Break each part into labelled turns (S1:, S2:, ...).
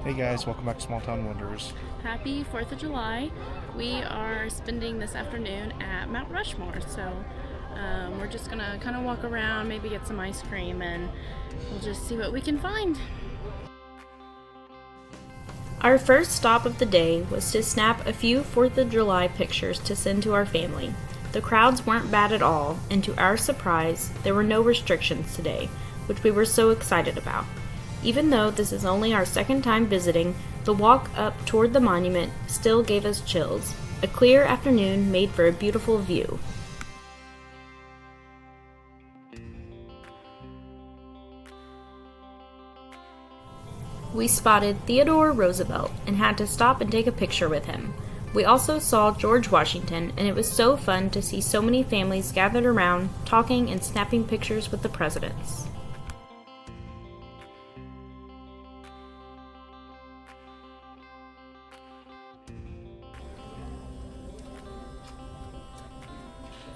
S1: Hey guys, welcome back to Small Town Wonders.
S2: Happy 4th of July. We are spending this afternoon at Mount Rushmore, so we're just gonna kind of walk around, maybe get some ice cream, and we'll just see what we can find.
S3: Our first stop of the day was to snap a few 4th of July pictures to send to our family. The crowds weren't bad at all, and to our surprise, there were no restrictions today, which we were so excited about. Even though this is only our second time visiting, the walk up toward the monument still gave us chills. A clear afternoon made for a beautiful view. We spotted Theodore Roosevelt and had to stop and take a picture with him. We also saw George Washington, and it was so fun to see so many families gathered around, talking and snapping pictures with the presidents.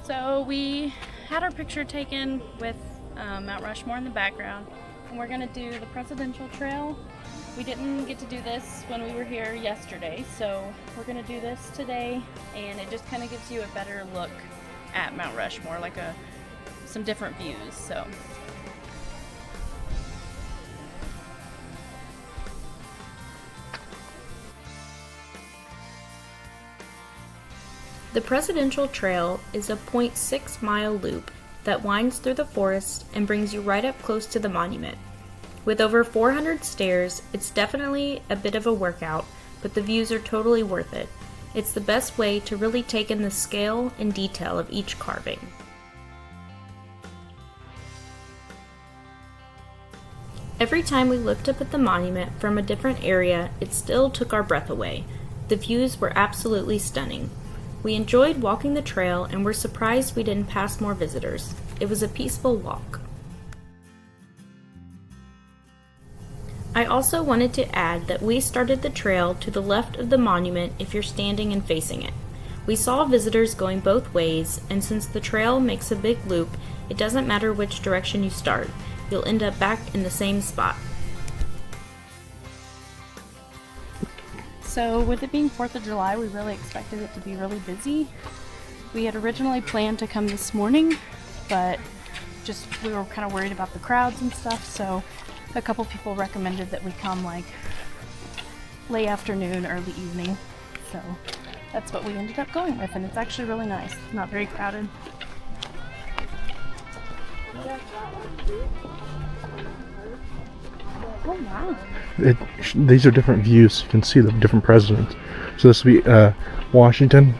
S2: So we had our picture taken with Mount Rushmore in the background, and we're gonna do the Presidential Trail. We didn't get to do this when we were here yesterday, so we're gonna do this today, and it just kind of gives you a better look at Mount Rushmore, like some different views. So.
S3: The Presidential Trail is a 0.6-mile loop that winds through the forest and brings you right up close to the monument. With over 400 stairs, it's definitely a bit of a workout, but the views are totally worth it. It's the best way to really take in the scale and detail of each carving. Every time we looked up at the monument from a different area, it still took our breath away. The views were absolutely stunning. We enjoyed walking the trail and were surprised we didn't pass more visitors. It was a peaceful walk. I also wanted to add that we started the trail to the left of the monument if you're standing and facing it. We saw visitors going both ways, and since the trail makes a big loop, it doesn't matter which direction you start. You'll end up back in the same spot.
S2: So with it being 4th of July, we really expected it to be really busy. We had originally planned to come this morning, but we were kind of worried about the crowds and stuff, so a couple people recommended that we come like late afternoon, early evening. So that's what we ended up going with, and it's actually really nice. Not very crowded. Oh wow.
S1: These are different views. You can see the different presidents. So this will be Washington.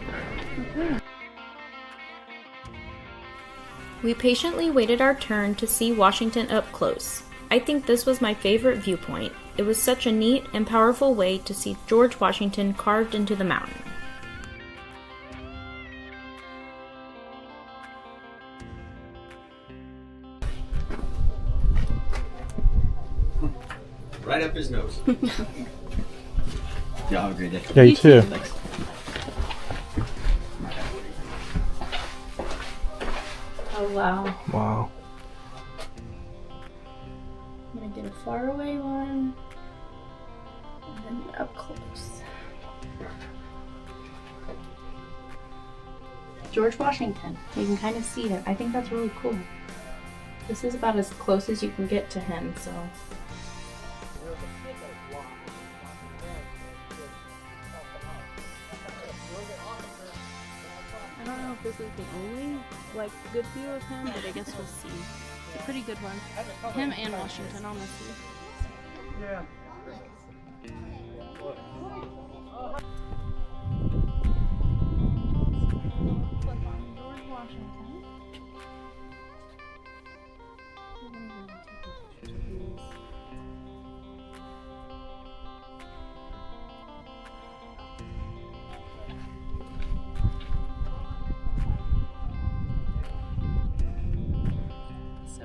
S3: We patiently waited our turn to see Washington up close. I think this was my favorite viewpoint. It was such a neat and powerful way to see George Washington carved into the mountain.
S4: Right up his nose. Y'all have a great day.
S1: Yeah, you too.
S4: Thanks.
S2: Oh wow.
S1: Wow.
S2: I'm gonna get a far away one, and then up close. George Washington. You can kind of see it. I think that's really cool. This is about as close as you can get to him, so. I don't know if this is the only good view of him, but I guess we'll see. It's a pretty good one. Him and Washington, honestly. Yeah. Click on George Washington.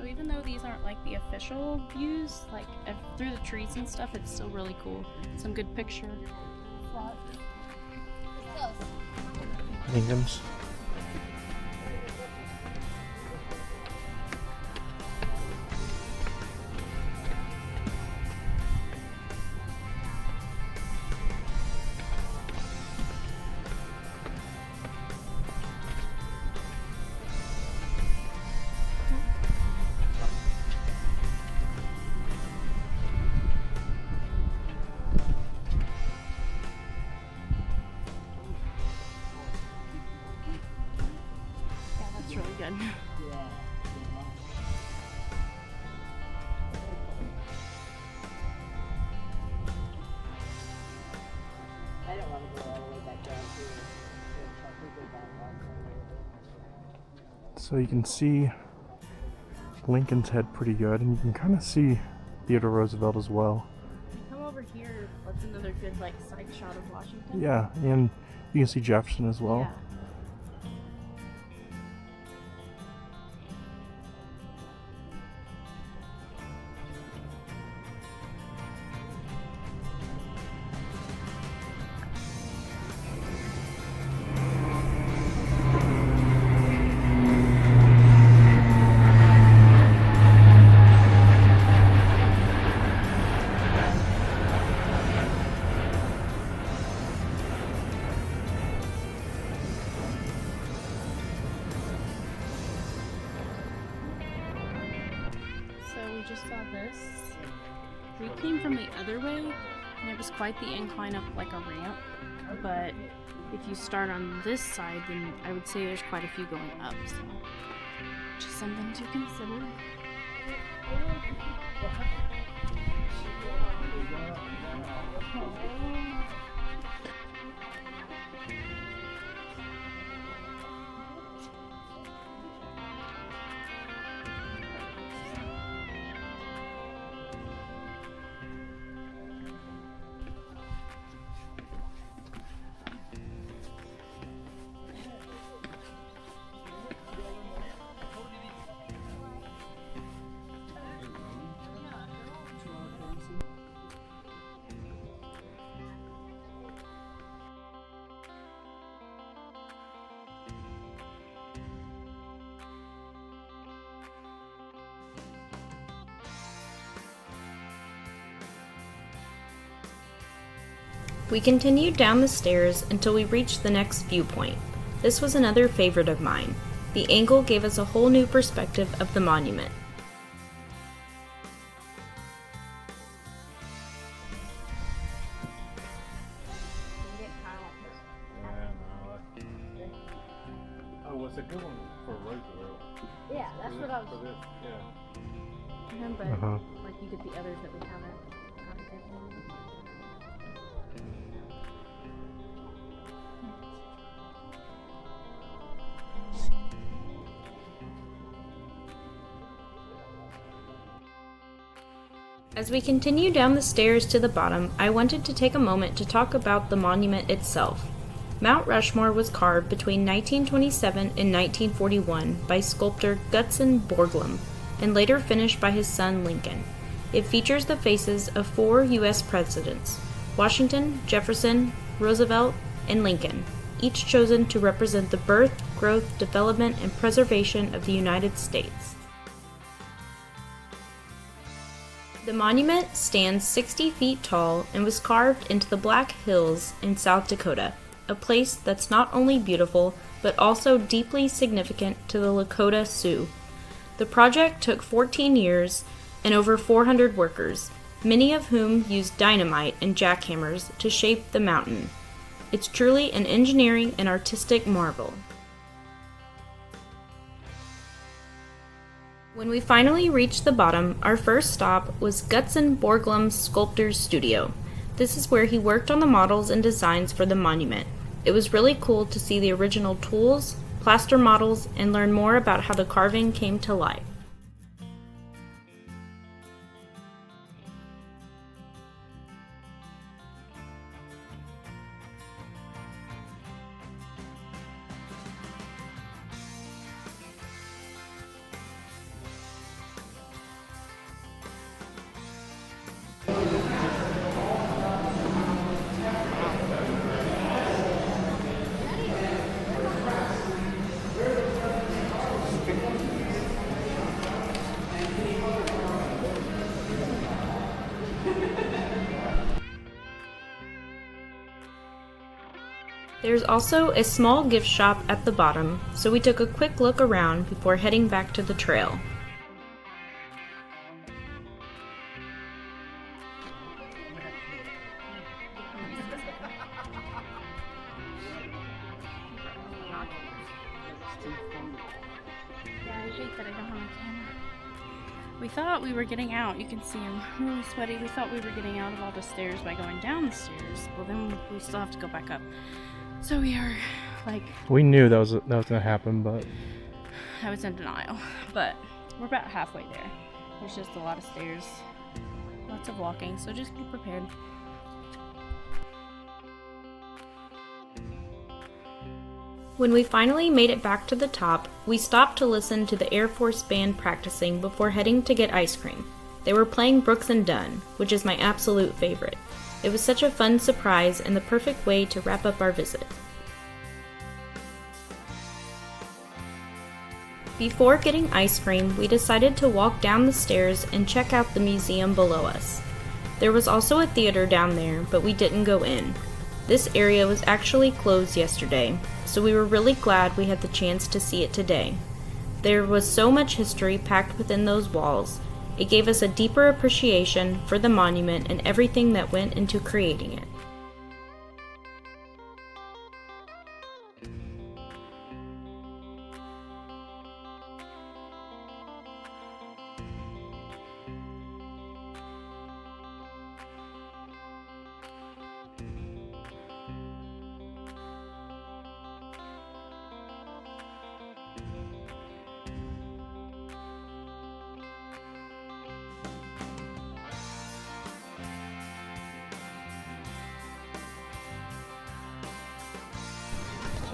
S2: Even though these aren't like the official views, through the trees and stuff, it's still really cool. Some good picture spots.
S1: Kingdoms.
S2: Washington.
S1: So you can see Lincoln's head pretty good, and you can kind of see Theodore Roosevelt as well.
S2: Come over here, that's another good like side shot of Washington.
S1: Yeah, and you can see Jefferson as well.
S2: Yeah. We just saw this. We came from the other way, and it was quite the incline up like a ramp, but if you start on this side, then I would say there's quite a few going up, so just something to consider.
S3: We continued down the stairs until we reached the next viewpoint. This was another favorite of mine. The angle gave us a whole new perspective of the monument.
S1: Oh, what's a good one for Roosevelt?
S2: Yeah, that's what I was.
S1: For this, yeah.
S2: But like you get the others that we haven't taken.
S3: As we continue down the stairs to the bottom, I wanted to take a moment to talk about the monument itself. Mount Rushmore was carved between 1927 and 1941 by sculptor Gutzon Borglum, and later finished by his son Lincoln. It features the faces of 4 U.S. presidents, Washington, Jefferson, Roosevelt, and Lincoln, each chosen to represent the birth, growth, development, and preservation of the United States. The monument stands 60 feet tall and was carved into the Black Hills in South Dakota, a place that's not only beautiful, but also deeply significant to the Lakota Sioux. The project took 14 years and over 400 workers, many of whom used dynamite and jackhammers to shape the mountain. It's truly an engineering and artistic marvel. When we finally reached the bottom, our first stop was Gutzon Borglum's Sculptor's studio. This is where he worked on the models and designs for the monument. It was really cool to see the original tools, plaster models, and learn more about how the carving came to life. There's also a small gift shop at the bottom, so we took a quick look around before heading back to the trail.
S2: hate that I don't have my camera. We thought we were getting out. You can see I'm really sweaty. We thought we were getting out of all the stairs by going down the stairs. Well, then we still have to go back up. So we are like...
S1: We knew that was gonna happen, but...
S2: I was in denial. But we're about halfway there. There's just a lot of stairs. Lots of walking, so just be prepared.
S3: When we finally made it back to the top, we stopped to listen to the Air Force Band practicing before heading to get ice cream. They were playing Brooks and Dunn, which is my absolute favorite. It was such a fun surprise and the perfect way to wrap up our visit. Before getting ice cream, we decided to walk down the stairs and check out the museum below us. There was also a theater down there, but we didn't go in. This area was actually closed yesterday, so we were really glad we had the chance to see it today. There was so much history packed within those walls. It gave us a deeper appreciation for the monument and everything that went into creating it.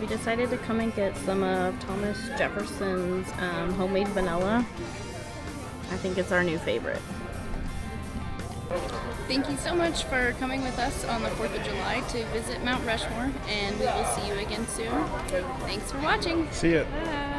S2: We decided to come and get some of Thomas Jefferson's homemade vanilla. I think it's our new favorite. Thank you so much for coming with us on the 4th of July to visit Mount Rushmore, and we will see you again soon. Thanks for watching.
S1: See ya.
S2: Bye.